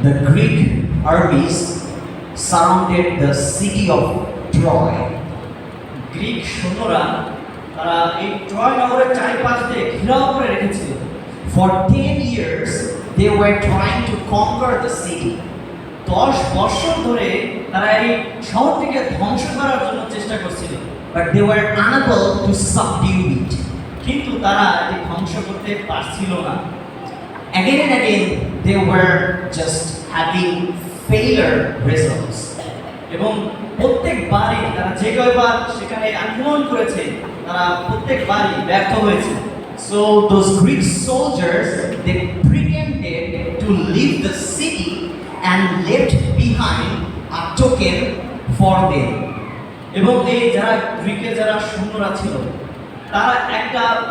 The Greek armies surrounded the city of Troy. Greek সৈন্যরা তারা এই ট্রয় নগরের চারিপাশ দিয়ে ঘেরাও করে রেখেছিল। For 10 years, they were trying to conquer the city. 10 বছর ধরে তারা এই শহরটিকে ধ্বংস করার জন্য চেষ্টা করছিল, But they were unable to subdue it. কিন্তু তারা এটি ধ্বংস করতে পারছিল না। Again and again, they were just having failure results. এবং প্রত্যেকবারই তারা যে কয়বার সেখানে আক্রমণ করেছে তারা প্রত্যেকবারই ব্যর্থ হয়েছে। So those Greek soldiers, they pretended to leave the city and left behind a token for them. এবং এই যারা গ্রিকের যারা সৈন্যরা ছিল তারা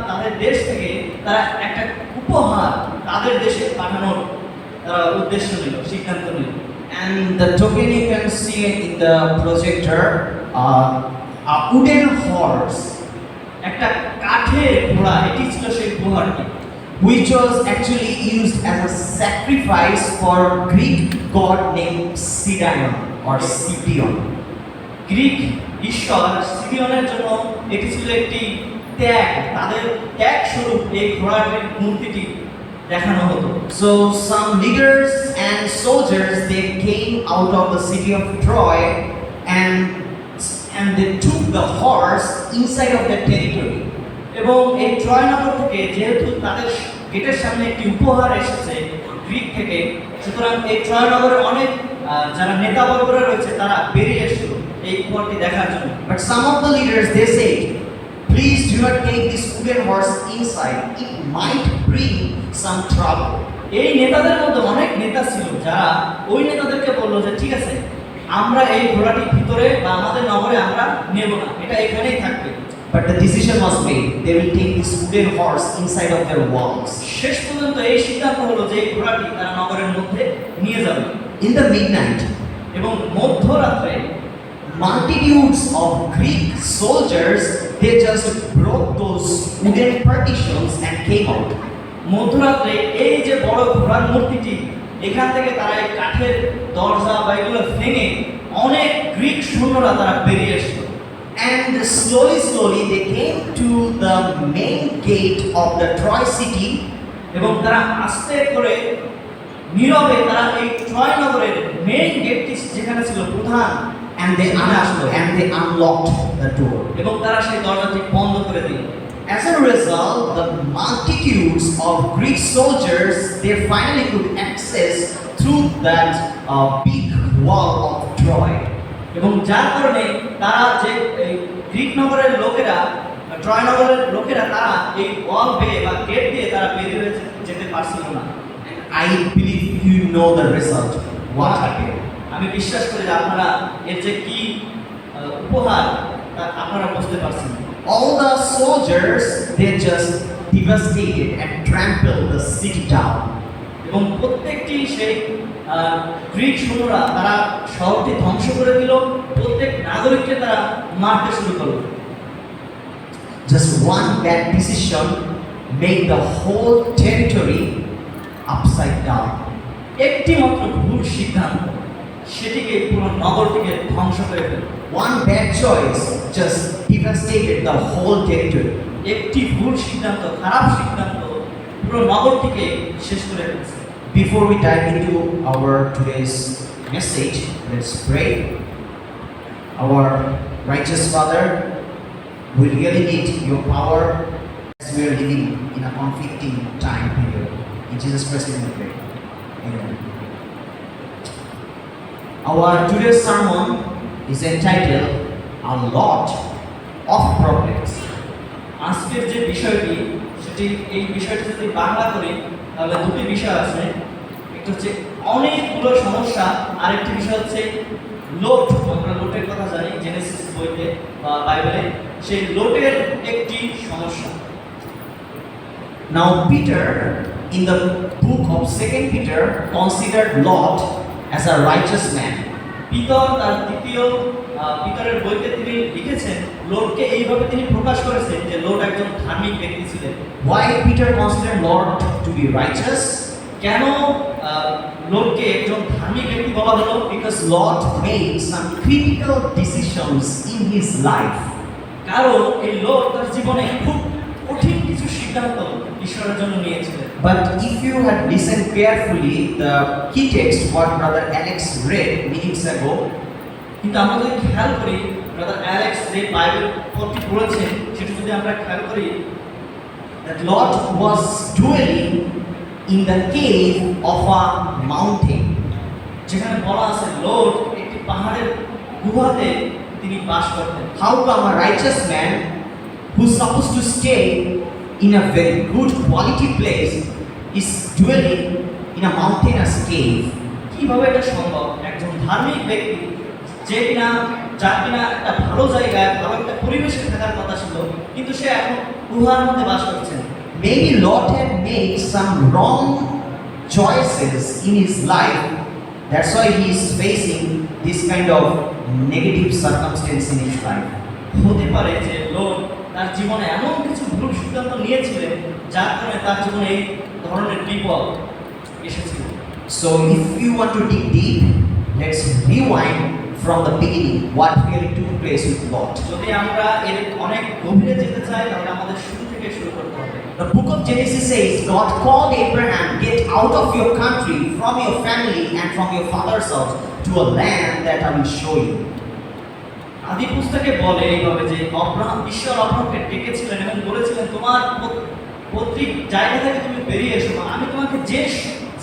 তাদের দেশ থেকে তারা একটা উপহার তাদের দেশে পাঠানোর উদ্দেশ্য নিল, সিদ্ধান্ত নিল। And the token you can see in the projector, a wooden horse, একটা কাঠের ঘোড়া, এটি ছিল সেই উপহারটি, which was actually used as a sacrifice for Greek god named Sidon or Sidion. Greek ঈশ্বর সিডিয়নের জন্য এটি ছিল একটি ত্যাগ, তাদের ত্যাগ স্বরূপ এই ঘোড়াটির মূর্তিটি দেখানো হতো। So some leaders and soldiers, they came out of the city of Troy and they took the horse inside of their territory. এবং এই ট্রয় নগর থেকে যেহেতু তাদের গেটের সামনে একটি উপহার এসেছে গ্রিক থেকে, সুতরাং এই ট্রয় নগরের অনেক যারা নেতাবর্গরা রয়েছে তারা বেরিয়ে এসেছিল এই উপহারটি দেখার জন্য। But some of the leaders, they said, please do not take this wooden horse inside. It might bring some trouble. এই নেতাদের মধ্যে অনেক নেতা ছিল যারা ওই নেতাদেরকে বললো যে ঠিক আছে, আমরা এই ঘোড়াটি ভিতরে বা আমাদের নগরে আমরা নেব না, এটা এখানেই থাকবে। But the decision was made. They will take this wooden horse inside of their walls. শেষ পর্যন্ত এই সিদ্ধান্ত হলো যে এই ঘোড়াটি তারা নগরের মধ্যে নিয়ে যাবে। In the midnight, এবং মধ্যরাত্রে multitudes of Greek soldiers, they just broke those wooden partitions and came out. মধ্যরাত্রে এই যে বড় ঘোড়ার মূর্তিটি, এখান থেকে তারা এই কাঠের দরজা বা এগুলো ভেঙে অনেক গ্রিক সৈন্যরা তারা বেরিয়ে এসেছিল। And slowly they came to the main gate of the Troy city. এবং তারা আস্তে করে নীরবে তারা এই ট্রয় নগরের মেইন গেটটি যেখানে ছিল প্রধান, And they unlocked the door. এবং তারা সেই দরজাটি বন্ধ করে দিল। As a result, the multitudes of Greek soldiers, they finally could access through that big wall of Troy. এবং যার কারণে তারা যে এই গ্রিক নগরের লোকেরা, ট্রয় নগরের লোকেরা তারা এই ওয়াল বেয়ে বা গেট দিয়ে তারা বেরিয়ে যেতে পারছিল না। I believe you know the result. What happened? আমি বিশ্বাস করি যে আপনারা এর যে কি উপহার তা আপনারা বুঝতে পারছেন। All the soldiers, they just devastated and trampled the city down. এবং প্রত্যেকটি সেই গ্রিক সৈন্যরা তারা শহরটি ধ্বংস করে দিল, প্রত্যেক নাগরিককে তারা মারতে শুরু করলো। Just one bad decision made the whole territory upside down. একটি মাত্র ভুল সিদ্ধান্ত সেটিকে পুরো নগরটিকে ধ্বংস করে ফেলল। One bad choice just devastated the whole territory. একটি ভুল সিদ্ধান্ত, খারাপ সিদ্ধান্ত পুরো নগরটিকে শেষ করে ফেলছে। Before we dive into our today's message, let's pray. Our righteous Father, we really need your power as we are living in a conflicting time period. In Jesus Christ's name we pray. Amen. Our today's sermon is entitled A Lot of Problems. আজকের যে বিষয়টি সেটি, এই বিষয়টি যদি বাংলা করি তাহলে দুটি বিষয় আছে। একটা হচ্ছে অনেকগুলো সমস্যা, আরেকটি বিষয় হচ্ছে লোট। আমরা লোটের কথা জানি জেনেসিস বইতে বা বাইবেলে, সেই লোটের একটি সমস্যা। Now Peter, in the book of 2 Peter, considered Lot as a righteous man. Peter তার পিতরের বইতে তিনি লিখেছেন, লোটকে এইভাবে তিনি প্রকাশ করেছেন যে লোট একজন ধার্মিক ব্যক্তি ছিলেন। Why Peter considered Lot to be righteous? কেন লোককে একজন ধার্মিক ব্যক্তি বলা হলো? Because Lot made some critical decisions in his life. কারণ এই লোক তার জীবনে খুব কঠিন কিছু সিদ্ধান্ত ঈশ্বরের জন্য নিয়েছিলেন। But if you had listened carefully, the key text what Brother Alex read minutes ago, কিন্তু আমরা যদি খেয়াল করি, ব্রাদার অ্যালেক্স যে বাইবেল পড়তে পড়েছেন সেটা যদি আমরা খেয়াল করি, that Lot was dwelling in the cave of a mountain. যেখানে বলা আছে লোক একটি পাহাড়ের গুহাতে তিনি বাস করতেন। How come a righteous man who's supposed to stay in a very good quality place is dwelling in a mountainous cave? কিভাবে এটা সম্ভব? একজন ধার্মিক ব্যক্তি যে কিনা যার কিনা একটা ভালো জায়গায় ভালো একটা পরিবেশে থাকার কথা ছিল, কিন্তু সে এখন গুহার মধ্যে বাস করছেন। Maybe Lot had made some wrong choices in his life. That's why he is facing this kind of negative circumstance in his life. হতে পারে যে লোক তার জীবনে এমন কিছু ভুল সিদ্ধান্ত নিয়েছিলেন যার কারণে তার জীবনে এই ধরনের বিপদ এসেছিল। So if you want to dig deep, let's rewind from the beginning what really took place with Lot. যদি আমরা এর অনেক গভীরে যেতে চাই তাহলে আমাদের শুরু থেকে শুরু করতে হবে। The book of Genesis says God called Abraham, get out of your country, from your family and from your father's house to a land that I will show you. আদি পুস্তকে বলে এইভাবে যে ঈশ্বর অব্রাহামকে ডেকেছিলেন এবং বলেছিলেন তোমার পৈতৃক জায়গা থেকে তুমি বেরিয়ে এসো, আমি তোমাকে যে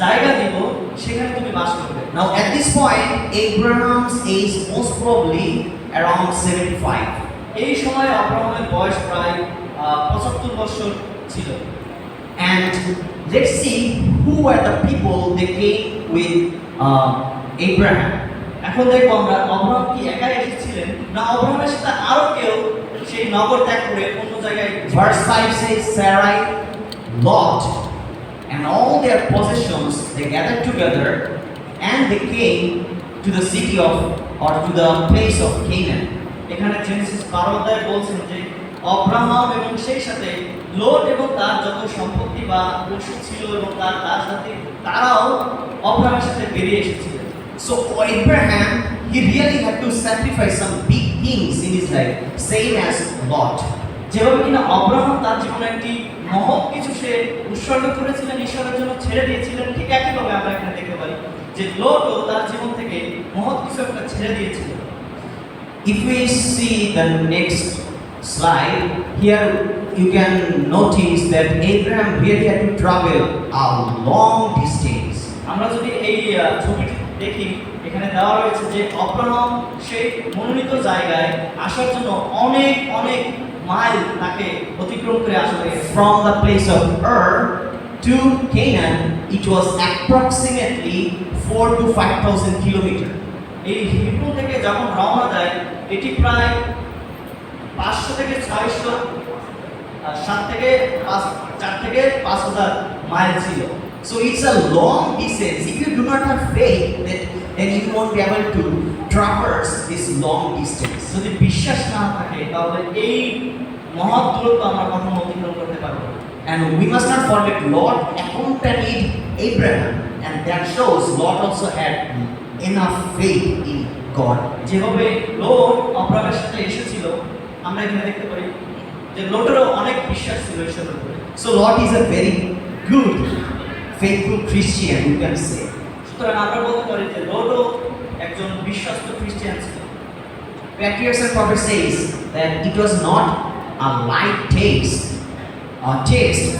জায়গা দিব সেখানে তুমি বাস করবে। Now at this point Abraham's age most probably around 75. এই সময় অব্রাহামের বয়স প্রায় 75 বছর ছিল। And let's see who were the people that came with Abraham. এখন দেখবো আমরা অব্রাহাম কি একাই এসেছিলেন না অব্রাহামের সাথে আরো কেউ সেই নগর ত্যাগ করে অন্য জায়গায়। Verse 5 says Sarai, Lot, and all their possessions they gathered together and they came to the city of or to the place of Canaan. এখানে জেনেসিস 12 অধ্যায়ে বলছেন যে অব্রাহাম এবং সেই সাথে লোট এবং তার যত সম্পত্তি বা পশু ছিল এবং তার সাথে তারাও অব্রাহামের সাথে বেরিয়ে এসেছিলেন। So Abraham, he really had to sacrifice some big things in his life, same as Lot. যেভাবে কিনা অব্রাহাম তার জীবনে একটি মহৎ কিছু সে উৎসর্গ করেছিলেন, ঈশ্বরের জন্য ছেড়ে দিয়েছিলেন, ঠিক একইভাবে আমরা এখানে দেখতে পারি যে লোটও তার জীবন থেকে মহৎ কিছু একটা ছেড়ে দিয়েছিলেন। If we see the next slide, here you can notice that Abraham really had to travel a long distance. আমরা যদি এই ছবিটি দেখি, এখানে দেওয়া রয়েছে যে অব্রাহাম সেই মনোনীত জায়গায় আসার জন্য অনেক অনেক মাইল তাকে অতিক্রম করে আসা হয়েছে। From the place of Ur to Canaan, it was approximately 4 to 5,000 kilometers. এই হিব্রু থেকে যখন রওনা দেয় এটি প্রায় 500 থেকে 600 7 থেকে 4 থেকে 5,000 মাইল ছিল। So it's a long distance. If you do not have faith, then you won't be able to traverse this long distance. যদি বিশ্বাস না থাকে তাহলে এই মহৎ দূরত্ব আমরা কখনো অতিক্রম করতে পারবো না। And we must not forget Lot accompanied Abraham, and that shows Lot also had enough faith in God. যেভাবে লোট অব্রাহামের সাথে এসেছিল আমরা এখানে দেখতে পারি যে লোটেরও অনেক বিশ্বাস ছিল ঈশ্বরের উপরে। So Lot is a very good, faithful Christian, you can say. সুতরাং আমরা বলতে পারি যে লোটও একজন বিশ্বস্ত খ্রিস্টান ছিল। Patriarchs and Prophets says that it was not a light taste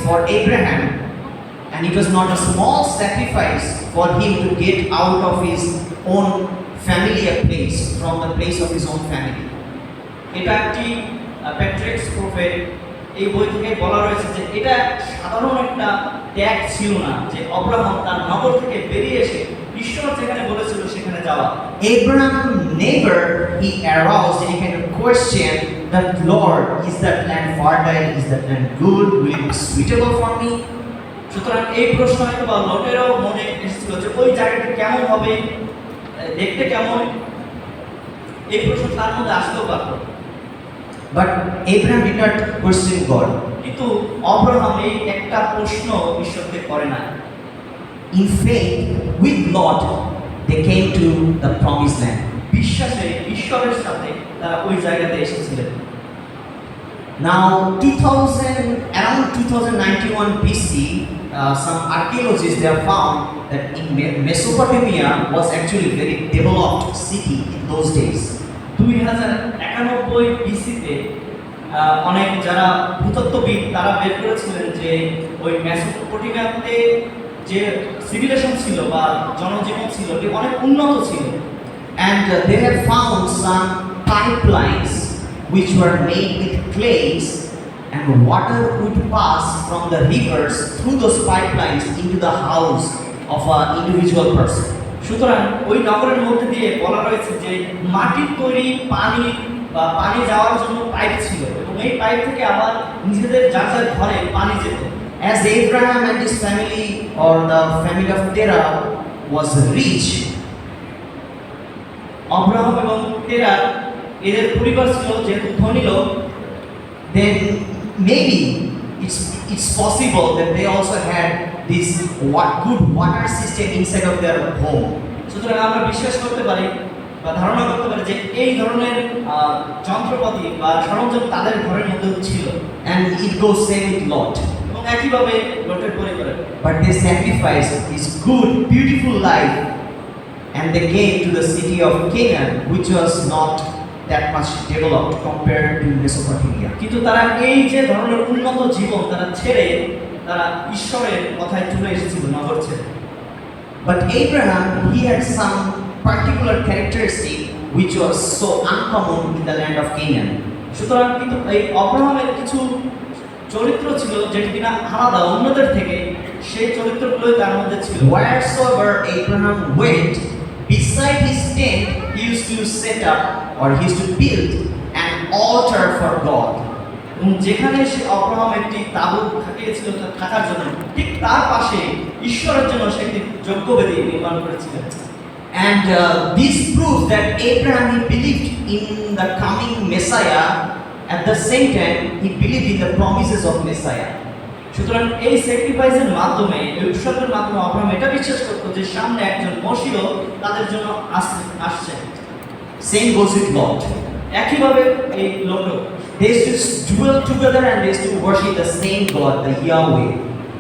for Abraham, and it was not a small sacrifice for him to get out of his own familiar place, from the place of his own family. এটা একটি Patrick's prophet এই বই থেকে বলা রয়েছে যে এটা সাধারণ একটা ত্যাগ ছিল না, যে অব্রাহাম তার নগর থেকে বেরিয়ে এসে ঈশ্বর যেখানে বলেছিল সেখানে যাওয়া। Abraham never he aroused any kind of question that Lord, is that land fertile, is that land good, will it be suitable for me? সুতরাং এই প্রশ্ন হয়তো বা লোটেরও মনে এসেছিল যে ওই জায়গাটা কেমন হবে, দেখতে কেমন, এই প্রশ্ন তার মধ্যে আসতেও পারত। But Abraham did not question God. কিন্তু অব্রাহাম এই একটা প্রশ্ন ঈশ্বরকে করে না। in faith with Lot, they came to the promised land. বিশ্বাসে ঈশ্বরের সাথে তারা ওই জায়গাতে এসেছিলেন। Now, around 2091 BC, some archaeologists they have found that in Mesopotamia was actually a very developed city in those days. 2091 বিসিতে অনেক যারা ভূতত্ত্ববিদ তারা বের করেছিলেন যে ওই মেসোপটেমিয়াতে যে সিভিলাইজেশন ছিল বা জনজীবন ছিল এটি অনেক উন্নত ছিল। And they have found some pipelines which were made with clays, and water would pass from the rivers through those pipelines into the house of an individual person. সুতরাং ওই নগরের মধ্যে দিয়ে বলা রয়েছে যে মাটির তৈরি পানি যাওয়ার জন্য পাইপ ছিল এবং এই পাইপ থেকে আবার নিজেদের যার যার ঘরে পানি যেত। As Abraham and his family, or the family of Terah, was rich, Abraham এবং তেরা এদের পরিবার ছিল যেহেতু ধনী লোক, then maybe it's possible that they also had this good water system inside of their home. সুতরাং আমরা বিশ্বাস করতে পারি বা ধারণা করতে পারি যে এই ধরনের যন্ত্রপাতি বা সরঞ্জাম তাদের ঘরের মধ্যেও ছিল। And it goes same with Lot. এবং একইভাবে লটের পরিবারে, But they sacrificed this good, beautiful life, and they came to the city of Canaan, which was not that much developed compared to Mesopotamia. কিন্তু তারা এই যে ধরনের উন্নত জীবন তারা ছেড়ে তারা ঈশ্বরের কথায় চলে এসেছিল নগর ছেড়ে। But Abraham, he had some particular characteristic which was so uncommon in the land of Canaan. সুতরাং কিন্তু এই অব্রাহামের কিছু চরিত্র ছিল যেটি কিনা আলাদা অন্যদের থেকে, সেই চরিত্রগুলো তার মধ্যে ছিল। Wheresoever Abraham went, beside his tent, he used to set up, or he used to build an altar for God. এবং যেখানে সে অব্রাহাম একটি তাঁবু খাটিয়েছিল থাকার জন্য, ঠিক তার পাশে ঈশ্বরের জন্য সে একটি যজ্ঞবেদী নির্মাণ করেছিলেন। And this proves that Abraham, he believed in the coming Messiah. At the same time, he believed in the promises of Messiah. সুতরাং এই স্যাক্রিফাইসের মাধ্যমে, এই উৎসবের মাধ্যমে অব্রাহাম এটা বিশ্বাস করত যে সামনে একজন মশীয় তাদের জন্য আসছে। Same goes with Lot. একইভাবে এই লোকও They used to dwell together and they used to worship the same God, the Yahweh.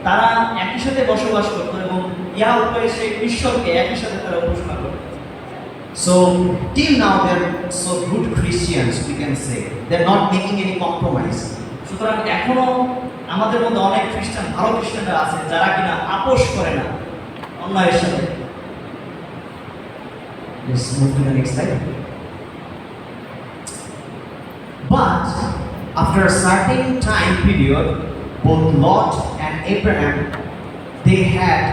তারা একই সাথে বসবাস করত এবং ইয়াহওয়ে সেই ঈশ্বরকে একই সাথে তারা উপাসনা করত। So till now they're so good Christians, we can say. They're not making any compromise. সুতরাং এখনো আমাদের মধ্যে অনেক খ্রিস্টান, ভালো খ্রিস্টানরা আছে যারা কিনা আপোষ করে না অন্যায়ের সাথে। Let's move to the next slide. But after a certain time period, both Lot and Abraham, they had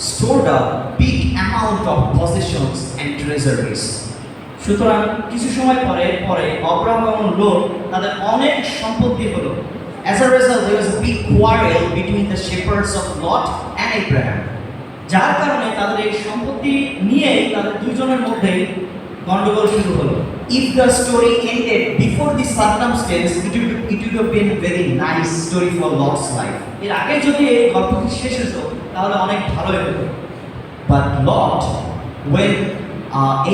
stored up big amount of possessions and treasuries. সুতরাং কিছু সময় পরে অব্রাহাম এবং লোট তাদের অনেক সম্পত্তি হলো। As a result, there was a big quarrel between the shepherds of Lot and Abraham. যার কারণে তাদের এই সম্পত্তি নিয়ে তাদের দুইজনের মধ্যে গন্ডগোল শুরু হলো। If the story ended before this circumstance, it would have been a very nice story for Lot's life. এর আগে যদি এই গল্পটি শেষ হতো তাহলে অনেক ভালোই হতো। But Lot, when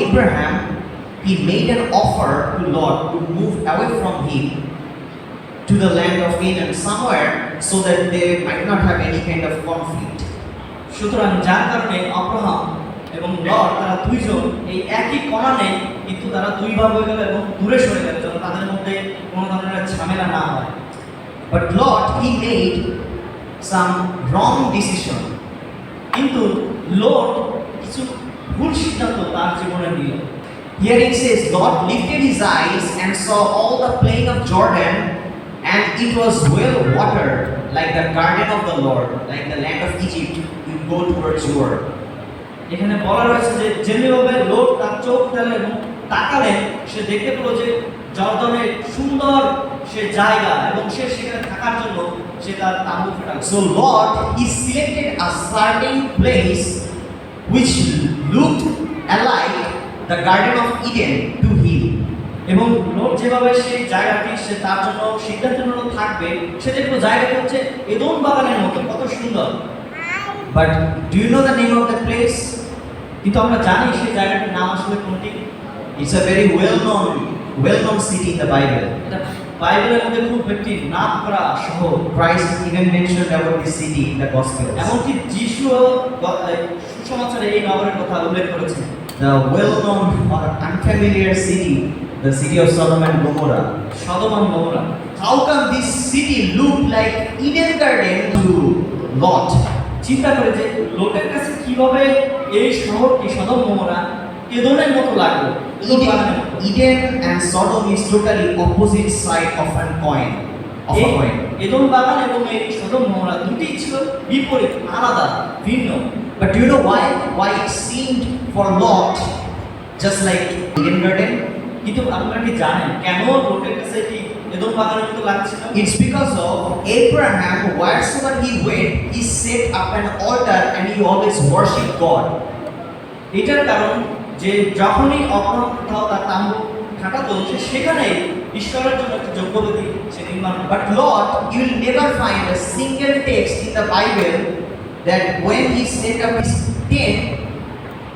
Abraham, he made an offer to Lot to move away from him to the land of Canaan somewhere, so that they might not have any kind of conflict. সুতরাং যার কারণে অব্রাহাম এবং লট তারা দুইজন এই একই কণানে, কিন্তু তারা দুই ভাগ হয়ে গেল এবং দূরে সরে গেল যেন তাদের মধ্যে কোনো ধরনের ঝামেলা না হয়। But Lot, he made some wrong decision. কিন্তু লোট কিছু ভুল সিদ্ধান্ত তার জীবনে নিল। Here it says, Lot lifted his eyes and saw all the plain of Jordan, and it was well watered, like the garden of the Lord, like the land of Egypt. You go towards Jordan. এখানে বলা রয়েছে যে যেভাবে note তার চোখ ফেলে এবং তাকালেন, সে দেখতে পেল যে জর্দনের সুন্দর সে জায়গা এবং সে সেখানে থাকার জন্য সে তার তাঁবু খাটাল। So Lot, he selected a certain place which looked alike the garden of Eden to him. এবং লোট যেভাবে সেই জায়গাটি সে তার জন্য সিদ্ধান্ত নিল থাকবে, সে দেখলো জায়গাটি হচ্ছে এদোম বাগানের মতো, কত সুন্দর। But do you know the name of that place? কিন্তু আমরা জানি সেই জায়গাটার নাম আসলে কোনটি। It's a very well-known city in the Bible. এটা বাইবেলের মধ্যে খুব একটি নাম করা শহর। Christ even mentioned about this city in the Gospels. এমনকি যিশুও সুসমাচারে এই নগরের কথা উল্লেখ করেছেন। The well-known or unfamiliar city, the city of Sodom and Gomorrah. সদম R গমোরা। How come this city looked like Eden Garden to Lot? চিন্তা করে যে লোকের কাছে কিভাবে এই শহরটি সদম গমোরা এদনের মতো লাগলো। এদন বাগানের মতো। Eden and Sodom is totally opposite side of a coin. Eden বাগান এবং এই সদম গমোরা দুটি ছিল বিপরীত, আলাদা, ভিন্ন। But do you know why? Why it seemed for Lot just like Eden Garden? কিন্তু আপনারা কি জানেন কেন লোকের কাছে এটি এদন বাগানের মতো লাগছিল? It's because of Abraham, wherever he went, he set up an altar and he always worshipped God. এটার কারণ যে যখনই অপর কোথাও তার তাম্বু খাটাতো সে সেখানেই ঈশ্বরের জন্য একটি যজ্ঞবেদী সে নির্মাণ করে। But Lot, you will never find a single text in the Bible that when he set up his tent,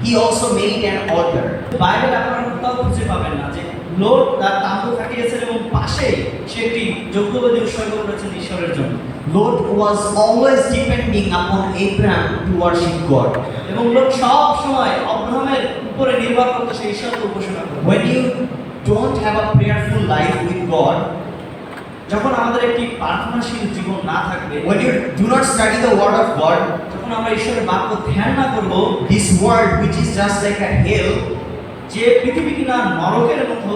he also made an altar. Bible আপনারা কোথাও খুঁজে পাবেন না যে লোক তার তাম্বু খাটিয়েছেন এবং পাশে সে একটি যজ্ঞবেদী উৎসর্গ করেছেন ঈশ্বরের জন্য। Lot was always depending upon Abraham to worship God. এবং লোক সব সময় আব্রাহামের উপরে নির্ভর করতে সেই ঈশ্বরকে উপাসনা করে। When you don't have a prayerful life with God, যখন আমাদের একটি প্রার্থনাশীল জীবন না থাকবে, when you do not study the word of God, যখন আমরা ঈশ্বরের বাক্য ধ্যান না করব, this world which is just like a hell, যে পৃথিবী কিনা নরকের মতো,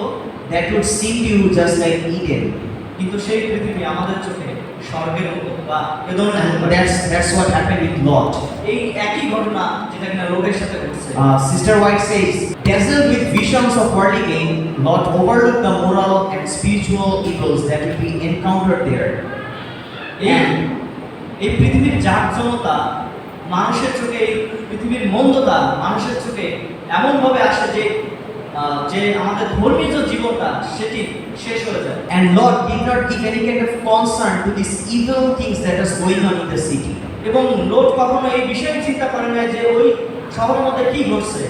that would seem to you just like Eden. কিন্তু সেই পৃথিবী আমাদের চোখে স্বর্গের মতো বা এদনের মতো। And that's what happened with Lot. এই একই ঘটনা যেটা কিনা লোকের সাথে ঘটছে। Sister White says, dazzled with visions of worldly gain, Lot overlooked the moral and spiritual evils that will be encountered there. এই পৃথিবীর জাঁকজমতা মানুষের চোখে, এই পৃথিবীর মন্দতা মানুষের চোখে এমনভাবে আসে যে যে আমাদের ধর্মীয় যে জীবনটা সেটি শেষ হয়ে যায়। And Lot did not give any kind of concern to these evil things that was going on in the city. এবং লোট কখনো এই বিষয়ে চিন্তা করে না যে ওই শহরের মধ্যে কি ঘটছে।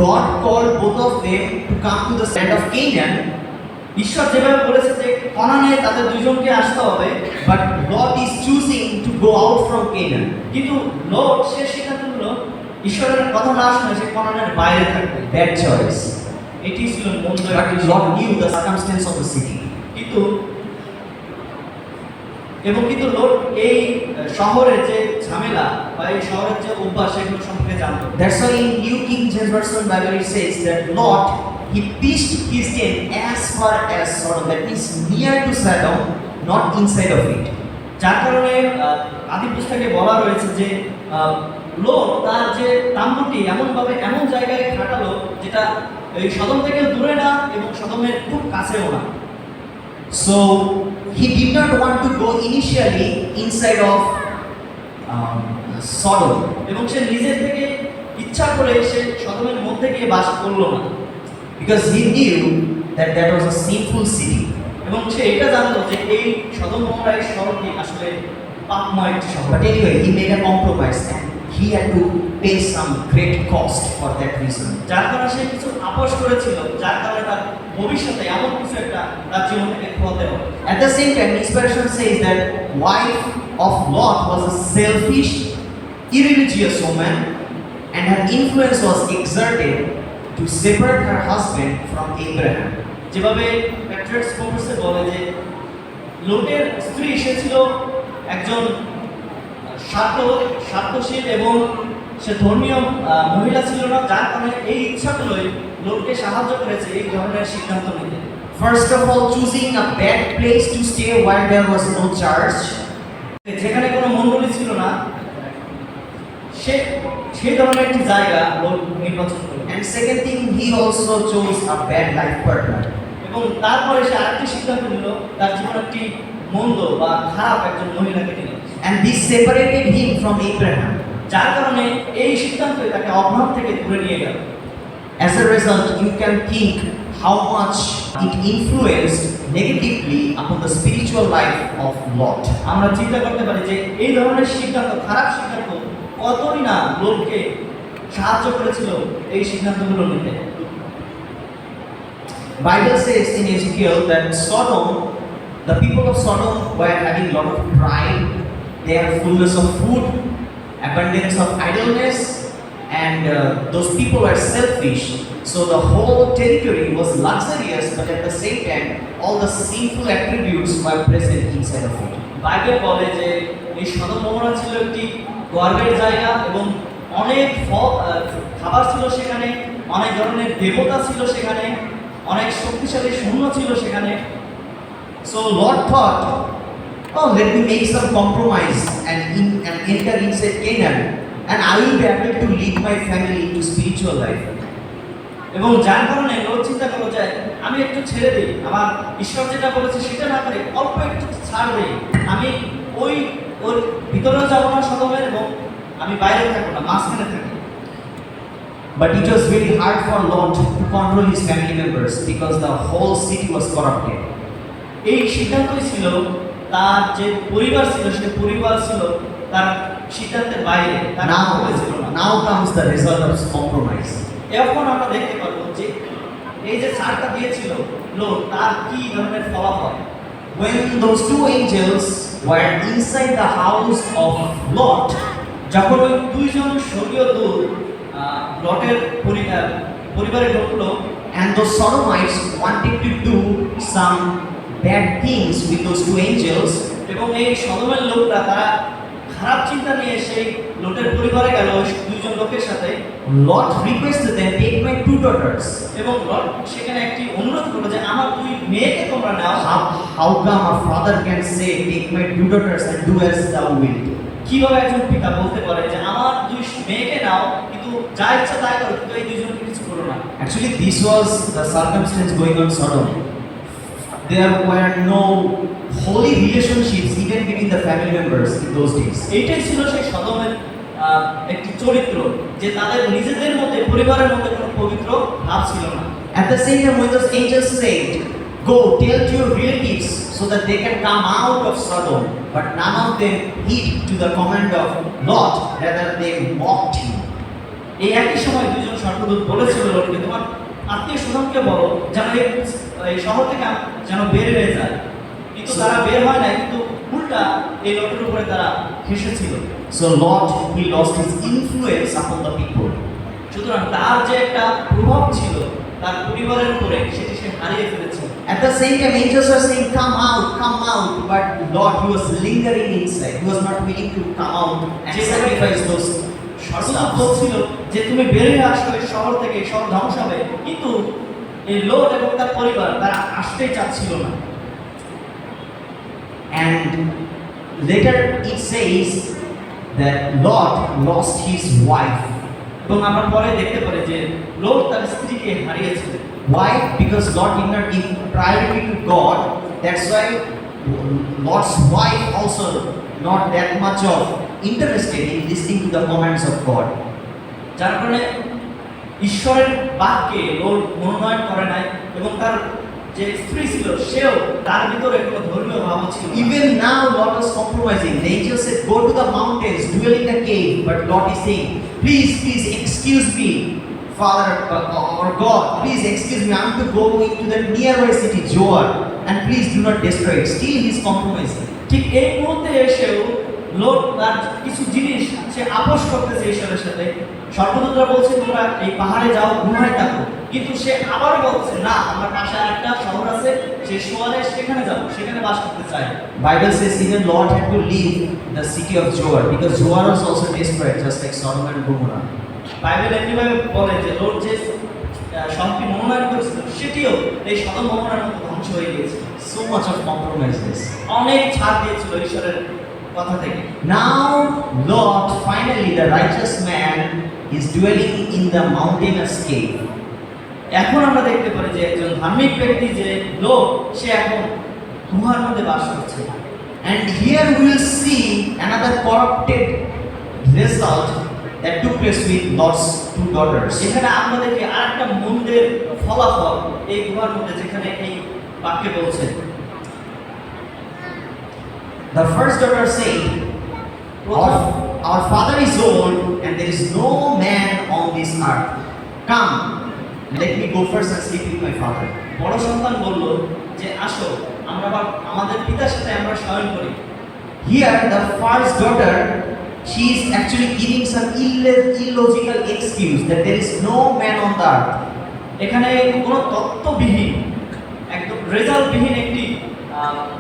God called both of them to come to the land of Canaan, ঈশ্বর যেভাবে বলেছে যে কনানে তাদের দুইজনকে আসতে হবে, but Lot is choosing to go out from Canaan. কিন্তু লোট সে সিদ্ধান্ত নিল ঈশ্বরের কথা না শুনে সে কনানের বাইরে থাকবে। Bad choice. এটি ছিল মন্দ But একটি Lot সিদ্ধান্ত। knew the circumstance of the city. কিন্তু লোক এই শহরের যে ঝামেলা বা এই শহরের যে অভ্যাস সেগুলো সম্পর্কে জানতো। That's why in New King James Version Bible it says that Lot, he pitched his tent as far as Sodom, that means near to Sodom, not inside of it. যার কারণে আদি পুস্তকে বলা রয়েছে যে লোক তার যে তাম্বুটি এমনভাবে এমন জায়গায় খাটালো যেটা এই সদম থেকে দূরে না এবং সদমের খুব কাছেও না। So he did not want to go initially inside of Sodom, এবং সে নিজের থেকে ইচ্ছা করে সে সদমের মধ্যে গিয়ে বাস করলো না, because he knew that that was a sinful city. এবং সে এটা জানতো যে এই সদম গমোরা এই শহরটি আসলে পাপময় একটি শহর। But anyway, he made a compromise and he had to pay some great cost for that reason. যার কারণে সে কিছু আপোষ করেছিল, যার কারণে তার ভবিষ্যতে এমন কিছু একটা তার জীবন থেকে খোয়াতে হবে। At the same time, inspiration says that wife of Lot was a selfish, irreligious woman, and her influence was exerted to separate her husband from Abraham. যেভাবে প্যাট্রিয়টস কংগ্রেসে বলে যে লোটের স্ত্রী সে ছিল একজন স্বার্থশীল এবং সে ধর্মীয় মহিলা ছিল না, যার কারণে এই ইচ্ছাগুলোই লোককে সাহায্য করেছে এই ধরনের সিদ্ধান্ত নিতে। First of all, choosing a bad place to stay where there was no church. যেখানে কোনো মণ্ডলী ছিল না সেই ধরনের একটি জায়গা লোক নির্বাচন করে। And second thing, he also chose a bad life partner. এবং তারপরে সে আরেকটি সিদ্ধান্ত নিল তার জীবনে একটি মন্দ বা খারাপ একজন মহিলাকে নিল। And this separated him from Abraham. যার কারণে এই সিদ্ধান্তই তাকে অব্রাহাম থেকে দূরে নিয়ে গেল। As a result, you can think how much it influenced negatively upon the spiritual life of Lot. আমরা চিন্তা করতে পারি যে এই ধরনের সিদ্ধান্ত, খারাপ সিদ্ধান্ত কতই না লোককে সাহায্য করেছিল এই সিদ্ধান্তগুলো নিতে। Bible says in Ezekiel that Sodom, the people of Sodom were having a lot of pride. They had fullness of food, abundance of idleness, and those people were selfish. So the whole territory was luxurious, but at the same time, all the sinful attributes were present inside of it. Bible বলে যে এই সদম গমোরা ছিল একটি গর্বের জায়গা এবং অনেক খাবার ছিল সেখানে, অনেক ধরনের দেবতা ছিল সেখানে, অনেক শক্তিশালী সৈন্য ছিল সেখানে। So Lot thought, oh, let me make some compromise and enter inside Canaan, and I will be able to lead my family into spiritual life. এবং যার কারণে লোক চিন্তা করলো যে আমি একটু ছেড়ে দিই, আমার ঈশ্বর যেটা বলেছে সেটা না করে অল্প একটু ছাড় দিই, আমি ওর ভিতরেও যাবো না সদমের এবং আমি বাইরে থাকবো না, মাঝখানে থাকবো। But it was very hard for Lot to control his family members because the whole city was corrupted. এই সিদ্ধান্তই ছিল, তার যে পরিবার ছিল সে পরিবার ছিল তার সিদ্ধান্তের বাইরে, তার ছিল না। Now comes the result of compromise. এখন আমরা দেখতে পারবো যে এই যে ছাড়টা দিয়েছিল লোক, তার কি ধরনের ফলাফল। When those two angels were inside the house of Lot, যখন ওই দুইজন স্বর্গীয় দূত লটের পরিবারে ঢুকলো, and those Sodomites wanted to do some bad things with those two angels, এবং এই সদমের লোকরা তারা খারাপ চিন্তা নিয়ে সেই লোটের পরিবারে গেল দুইজন লোকের সাথে। Lot requested them, take my two daughters. এবং লট সেখানে একটি অনুরোধ করলো যে আমার দুই মেয়েকে তোমরা নাও। How come a father can say, take my two daughters and do as thou wilt? কিভাবে একজন পিতা বলতে পারে যে আমার দুই মেয়েকে নাও, কিন্তু যা ইচ্ছা তাই করো, কিন্তু এই দুইজনকে কিছু করো না। Actually, this was the circumstance going on Sodom. There were no holy relationships even between the family members in those days. এইটাই ছিল সেই সদমের একটি চরিত্র, যে তাদের নিজেদের মধ্যে পরিবারের মধ্যে কোনো পবিত্র ভাব ছিল না। At the same time, when those angels said, go tell to your relatives so that they can come out of Sodom, but none of them heed to the command of Lot, rather they mocked him. এই একই সময় দুইজন স্বর্গদূত বলেছিল লোককে, তোমার আত্মীয় স্বজনকে বলো যেন এই শহর থেকে যেন বের হয়ে যায়, কিন্তু তারা বের হয় না, কিন্তু উল্টা এই লোকের উপরে তারা হেসেছিল। So Lot, he lost his influence upon the people. সুতরাং তার যে একটা প্রভাব ছিল তার পরিবারের উপরে, সেটি সে হারিয়ে ফেলেছে। At the same time, angels were saying, come out, but Lot, he was lingering inside. He was not willing to come out and sacrifice those স্বর্গদূত বলছিল যে তুমি বেরিয়ে আসো এই শহর থেকে, এই শহর ধ্বংস হবে, কিন্তু এই লোট এবং তার পরিবার তারা আসতেই চাচ্ছিল না। And later it says that Lot lost his wife. এবং আমরা পরে দেখতে পারি যে লোট তার স্ত্রীকে হারিয়েছিল। Why? Because Lot did not give priority to God. That's why Lot's wife also not that much of interested in listening to the commands of God. যার কারণে ঈশ্বরের বাক্যে লোট মনোনয়ন করে নাই, এবং তার যে স্ত্রী ছিল সেও তার ভিতরে কোনো ধর্মীয় ভাব ছিল। Even now Lot was compromising. The angel said, go to the mountains, dwell in the cave. But Lot is saying, please excuse me, Father or God, please excuse me, I want to go into the nearby city, Zoar, and please do not destroy it. Still he is compromising. ঠিক এই মুহূর্তে এসেও note তার কিছু জিনিস সে আপোষ করতেছে ঈশ্বরের সাথে। স্বর্গদূতরা বলছে তোমরা এই পাহাড়ে যাও, গুহায় থাকো, কিন্তু সে আবার বলছে না, আমার পাশে আরেকটা শহর আছে, সেই শহরে সেখানে যাব, সেখানে বাস করতে চাই। Bible says even Lot had to leave the city of Zoar because Zoar was also desperate, just like Sodom and Gomorrah. Bible এমনিভাবে বলে যে লোট যে শহরটি মনোনয়ন করেছিল সেটিও এই সদম গমোরার মতো ধ্বংস হয়ে গিয়েছে। So much of compromises. অনেক ছাড় দিয়েছিল ঈশ্বরের কথা থেকে। Now Lot, finally the righteous man, is dwelling in the mountainous cave. এখন আমরা দেখতে পারি যে একজন ধার্মিক ব্যক্তি যে লোক, সে এখন গুহার মধ্যে বাস করছে। And here we will see another corrupted result that took place with Lot's two daughters. এখানে আমরা দেখি আরেকটা মন্দের ফলাফল এই গুহার মধ্যে, যেখানে এই বাক্যে বলছে। The first daughter said, Our father is old and there is no man on this earth. Come, let me go first and sleep with my father. বড় সন্তান বলল যে আসো আমরা আমাদের পিতার সাথে আমরা শয়ন করি। Here, the first daughter, she is actually giving some illogical excuse that there is no man on the earth. এখানে কোনো তথ্যবিহীন একদম রেজাল্টবিহীন একটি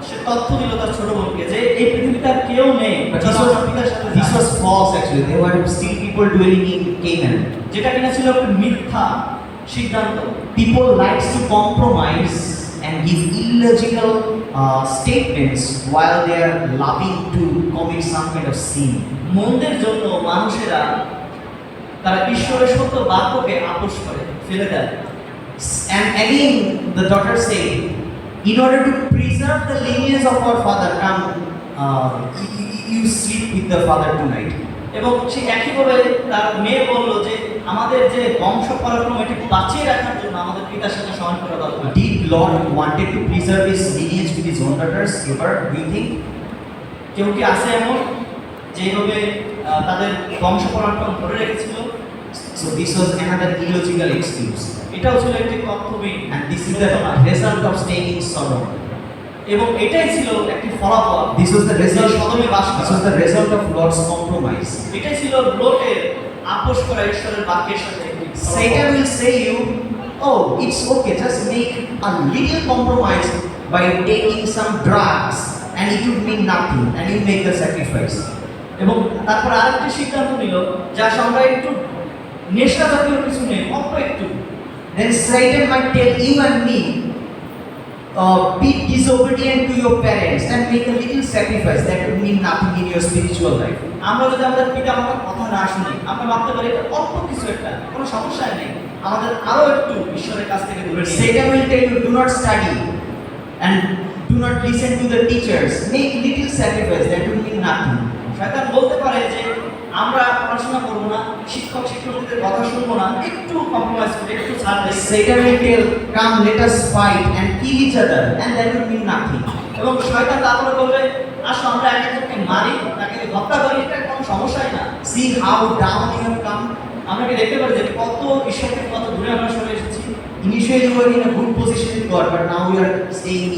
সে তথ্য দিল তার ছোট বোনকে যে এই পৃথিবীতে আর কেউ নেই। But পিতার this was false actually. There were still people dwelling in Canaan. যেটা কিনা ছিল একটা মিথ্যা সিদ্ধান্ত। People likes to compromise and give illogical statements while they are loving to commit some kind of sin. মন্দের জন্য মানুষেরা তারা ঈশ্বরের সত্য বাক্যকে আপোস করে ফেলে দেয়। And again, the daughter said, in order to preserve the lineage of our father, come, you sleep with the father tonight. এবং সে একইভাবে তার মেয়ে বলল যে আমাদের যে বংশ পরাক্রম এটি বাঁচিয়ে রাখার জন্য আমাদের পিতার সাথে সমান করা দরকার। Did Lord wanted to preserve his lineage with his own daughters? Ever, do you think? কেউ কি আছে এমন যেভাবে তাদের বংশ পরাক্রম ধরে রেখেছিল? So this was another illogical excuse. এটাও ছিল একটি তথ্যবিহীন, And this is the result of staying in Sodom. এবং এটাই ছিল একটি ফলাফল। This was the result. সদমে bus This করা। was the result of Lord's compromise. এটাই ছিল লোটের আপোস করা ঈশ্বরের বাক্যের সাথে একটি ফলাফল। Satan will say you, oh, it's okay, just make a little compromise by taking some drugs, and it would mean nothing, and you make the sacrifice. এবং তারপর আরেকটি সিদ্ধান্ত নিল যা আমরা একটু নেশা জাতীয় কিছু নেই, অল্প একটু। Then Satan might tell you and me, be disobedient to your parents and make a little sacrifice. That would mean nothing in your spiritual life. আমরা যদি আমাদের পিতা মাতার কথা না শুনি, আমরা ভাবতে পারি এটা অল্প কিছু একটা, কোনো সমস্যা নেই, আমাদের আরো একটু ঈশ্বরের কাছ থেকে দূরে নিয়ে Satan will tell you, do not study and do not listen to the teachers. Make little sacrifice. That would mean nothing. শয়তান বলতে পারে যে আমরা পড়াশোনা করবো না, শিক্ষক শিক্ষকদের কথা শুনবো না, একটু কম্প্রোমাইজ করে একটু ছাড় দেয়। Satan will tell, come, let us fight and kill each other, and that would mean nothing. এবং শয়তান তারপরে বলবে আসো আমরা এক একজনকে মারি, তাকে হত্যা করি, এটা কোনো সমস্যাই না। See how down you have come. আমরা কি দেখতে পারি যে কত ঈশ্বর থেকে কত দূরে আমরা সরে এসেছি। Initially you were in a good position with God, but now you are staying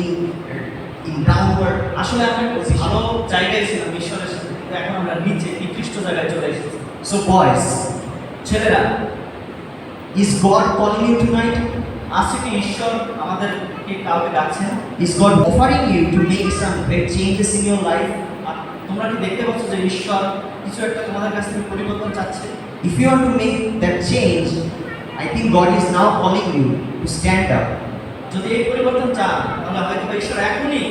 in downward. আসলে আমরা একটা ভালো জায়গায় ছিলাম ঈশ্বরের সাথে, কিন্তু এখন আমরা নিচে নিকৃষ্ট জায়গায় চলে এসেছি। So boys, ছেলেরা, is God calling you tonight? আজকে কি ঈশ্বর আমাদেরকে কাউকে ডাকছেন? Is God offering you to make some great changes in your life? আর তোমরা কি দেখতে পাচ্ছ যে ঈশ্বর কিছু একটা তোমাদের কাছ থেকে পরিবর্তন চাচ্ছে? If you want to make that change, I think God is now calling you to stand up. যদি এই পরিবর্তন চান তাহলে হয়তো ঈশ্বর এখনই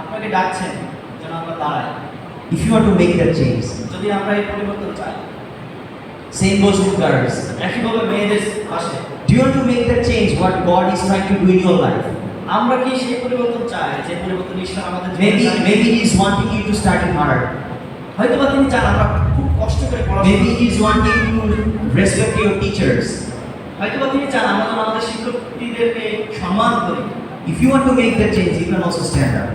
আপনাকে ডাকছেন যেন আমরা দাঁড়াই। If you want to make that change, যদি আমরা এই পরিবর্তন চাই, same goes with girls. একইভাবে মেয়েদের পাশে Do you want to make that change? What God is trying to do in your life? আমরা কি সেই পরিবর্তন চাই যে পরিবর্তন ঈশ্বর আমাদের জীবনে চায়? Maybe He is wanting you to start hard. হয়তো বা তিনি চান আমরা খুব কষ্ট করে পড়াশোনা Maybe করি। He is wanting to respect your teachers. হয়তো বা তিনি চান আমরা যেন আমাদের শিক্ষকদেরকে সম্মান করি। If you want to make that change, you can also stand up.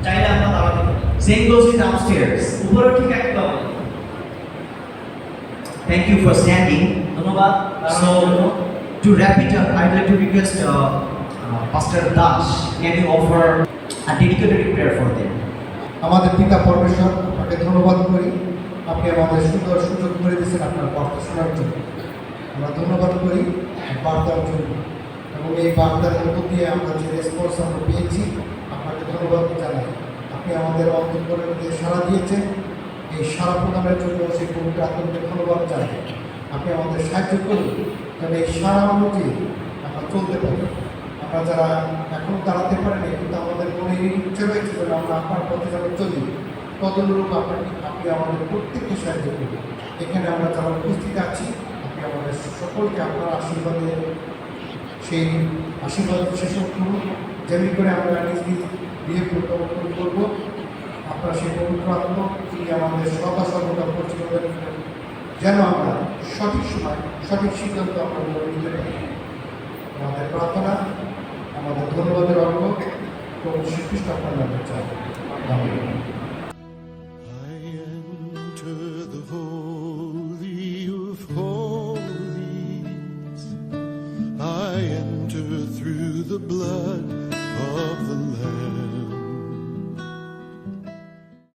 চাইলে আমরা দাঁড়াতে পারি। Same goes with downstairs. উপরে ঠিক একইভাবে। Thank you for standing. ধন্যবাদ। So, to wrap it up, I'd like to request Pastor Dash, can you offer a dedicated prayer for them? আমাদের পিতা পরমেশ্বর, আপনাকে ধন্যবাদ করি, আপনি আমাদের সুন্দর সুযোগ করে দিয়েছেন আপনার বার্তা শোনার জন্য। আমরা ধন্যবাদ করি বার্তার জন্য, এবং এই বার্তার মধ্য দিয়ে আমরা যে রেসপন্স আমরা পেয়েছি আপনাকে ধন্যবাদ জানাই। আপনি আমাদের অন্তঃকরণের মধ্যে সাড়া দিয়েছেন, এই সাড়া প্রদানের জন্য সেই পবিত্র আত্মাকে ধন্যবাদ জানাই। আপনি আমাদের সাহায্য করুন যেন এই সাড়া অনুযায়ী আমরা চলতে পারি। আমরা যারা এখন দাঁড়াতে পারিনি, কিন্তু আমাদের মনে এই ইচ্ছে রয়েছে যেন আমরা আপনার পথে যেন চলি, তদনুরূপ আপনি আমাদের প্রত্যেককে সাহায্য করুন। এখানে আমরা যারা উপস্থিত আছি, আপনি আমাদের সকলকে আপনার আশীর্বাদে সেই আশীর্বাদ শেষক করুন, যেমনি করে আমরা নিজ নিজ বিয়ে প্রত্যাবর্তন করবো। আপনার সেই পবিত্র আত্মা তিনি আমাদের সদা সর্বদা পরিচালনা করেন, যেন আমরা সঠিক সময় সঠিক সিদ্ধান্ত আমরা নিতে পারি। আমাদের প্রার্থনা, আমাদের ধন্যবাদের অর্ঘ প্রভু শ্রীকৃষ্ণ আপনার নামে চাই। Amen. I enter the blood of the Lamb.